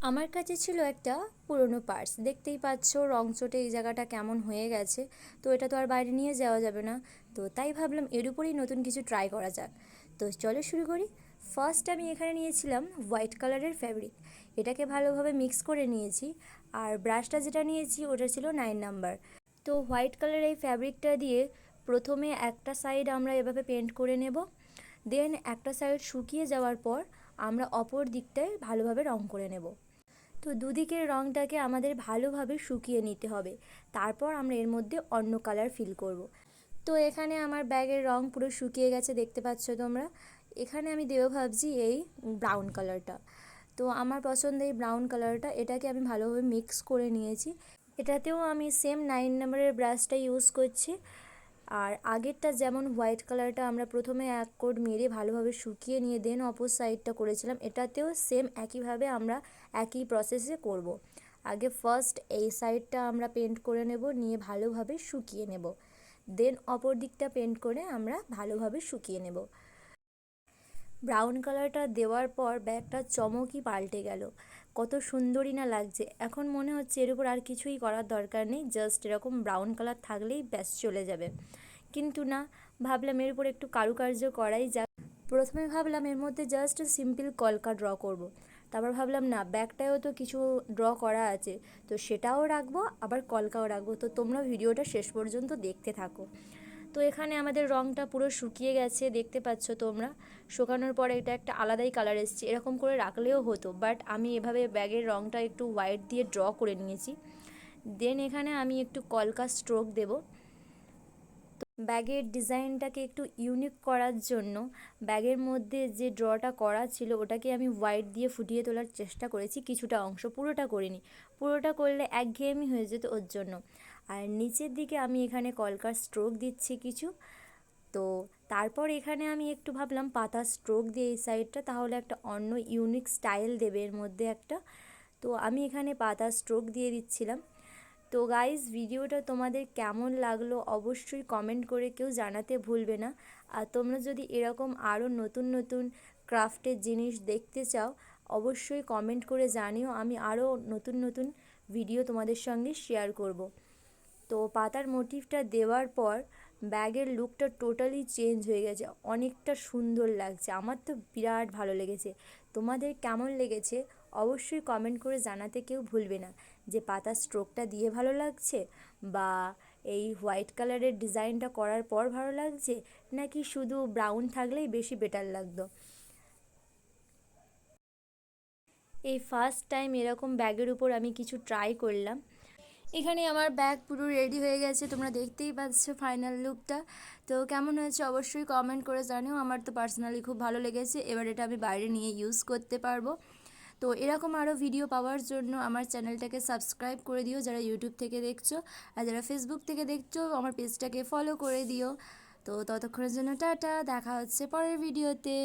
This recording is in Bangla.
আমার কাছে ছিল একটা পুরনো পার্স, দেখতেই পাচ্ছ রং চটে এই জায়গাটা কেমন হয়ে গেছে। তো এটা তো আর বাইরে নিয়ে যাওয়া যাবে না, তো তাই ভাবলাম এর উপরেই নতুন কিছু ট্রাই করা যাক। তো চলো শুরু করি। ফার্স্ট আমি এখানে নিয়েছিলাম হোয়াইট কালারের ফ্যাব্রিক, এটাকে ভালোভাবে মিক্স করে নিয়েছি। আর ব্রাশটা যেটা নিয়েছি ওটা ছিল 9 নাম্বার। তো হোয়াইট কালারের এই ফ্যাব্রিকটা দিয়ে প্রথমে একটা সাইড আমরা এভাবে পেন্ট করে নেব, দেন একটা সাইড শুকিয়ে যাওয়ার পর আমরা অপর দিকটায় ভালোভাবে রং করে নেব। তো দুদিকের রঙটাকে আমাদের ভালোভাবে শুকিয়ে নিতে হবে, তারপর আমরা এর মধ্যে অন্য কালার ফিল করব। তো এখানে আমার ব্যাগের রং পুরো শুকিয়ে গেছে, দেখতে পাচ্ছ তোমরা। এখানে আমি দেবো ভাবছি এই ব্রাউন কালারটা। তো আমার পছন্দ এই ব্রাউন কালারটা, এটাকে আমি ভালোভাবে মিক্স করে নিয়েছি। এটাতেও আমি সেম 9 নাম্বারের ব্রাশটা ইউজ করছি। আর আগেরটা যেমন হোয়াইট কালারটা আমরা প্রথমে এক কোট মেরে ভালোভাবে শুকিয়ে নিয়ে দেন অপর সাইডটা করেছিলাম, এটাতেও সেম একইভাবে আমরা একই প্রসেসে করব। আগে ফার্স্ট এই সাইডটা আমরা পেন্ট করে নেব, নিয়ে ভালোভাবে শুকিয়ে নেব, দেন অপর দিকটা পেন্ট করে আমরা ভালোভাবে শুকিয়ে নেব। ব্রাউন কালারটা দেওয়ার পর ব্যাগটা চমকই পাল্টে গেল, কত সুন্দরই না লাগছে। এখন মনে হচ্ছে এর উপর আর কিছুই করার দরকার নেই, জাস্ট এরকম ব্রাউন কালার থাকলেই ব্যাস চলে যাবে। কিন্তু না, ভাবলাম এর উপর একটু কারুকার্য করাই যাক। প্রথমে ভাবলাম এর মধ্যে জাস্ট সিম্পল কলকা ড্র করব। তারপর ভাবলাম না, ব্যাগটায়ও তো কিছু ড্র করা আছে, তো সেটাও রাখবো আবার কলকাও রাখবো। তো তোমরা ভিডিওটা শেষ পর্যন্ত দেখতে থাকো। তো এখানে আমাদের রঙটা পুরো শুকিয়ে গেছে, দেখতে পাচ্ছ তোমরা। শুকানোর পরে এটা একটা আলাদাই কালার এসছে, এরকম করে রাখলেও হতো, বাট আমি এভাবে ব্যাগের রঙটা একটু হোয়াইট দিয়ে ড্র করে নিয়েছি। দেন এখানে আমি একটু কলকা স্ট্রোক দেব। ব্যাগের ডিজাইনটাকে একটু ইউনিক করার জন্য ব্যাগের মধ্যে যে ড্রটা করা ছিল ওটাকে আমি হোয়াইট দিয়ে ফুটিয়ে তোলার চেষ্টা করেছি, কিছুটা অংশ, পুরোটা করিনি। পুরোটা করলে একঘেয়েমি হয়ে যেত ওর জন্য। আর নিচের দিকে আমি এখানে কলকার স্ট্রোক দিচ্ছি কিছু। তো তারপর এখানে আমি একটু ভাবলাম পাতা স্ট্রোক দিয়ে এই সাইডটা, তাহলে একটা অন্য ইউনিক স্টাইল দেবে এর মধ্যে একটা। তো আমি এখানে পাতা স্ট্রোক দিয়ে দিচ্ছিলাম। তো গাইজ, ভিডিওটা তোমাদের কেমন লাগলো অবশ্যই কমেন্ট করে কেউ জানাতে ভুলবে না। আর তোমরা যদি এরকম আরও নতুন নতুন ক্রাফটের জিনিস দেখতে চাও অবশ্যই কমেন্ট করে জানিও, আমি আরও নতুন নতুন ভিডিও তোমাদের সঙ্গে শেয়ার করব। তো পাতার মোটিভটা দেওয়ার পর ব্যাগের লুকটা টোটালি চেঞ্জ হয়ে গেছে, অনেকটা সুন্দর লাগছে। আমার তো বিরাট ভালো লেগেছে। তোমাদের কেমন লেগেছে অবশ্যই কমেন্ট করে জানাতে কেউ ভুলবে না, যে পাতার স্ট্রোকটা দিয়ে ভালো লাগছে, বা এই হোয়াইট কালারের ডিজাইনটা করার পর ভালো লাগছে, নাকি শুধু ব্রাউন থাকলেই বেশি বেটার লাগতো। এই ফার্স্ট টাইম এরকম ব্যাগের উপর আমি কিছু ট্রাই করলাম। এখানে আমার ব্যাগ পুরো রেডি হয়ে গেছে, তোমরা দেখতেই পাচ্ছ ফাইনাল লুকটা। তো কেমন হয়েছে অবশ্যই কমেন্ট করে জানিও। আমার তো পার্সোনালি খুব ভালো লেগেছে, এবার এটা আমি বাইরে নিয়ে ইউজ করতে পারবো। তো এরকম আরও ভিডিও পাওয়ার জন্য আমার চ্যানেলটাকে সাবস্ক্রাইব করে দিও যারা ইউটিউব থেকে দেখছো, আর যারা ফেসবুক থেকে দেখছো আমার পেজটাকে ফলো করে দিও। তো ততক্ষণের জন্য টাটা, দেখা হচ্ছে পরের ভিডিওতে।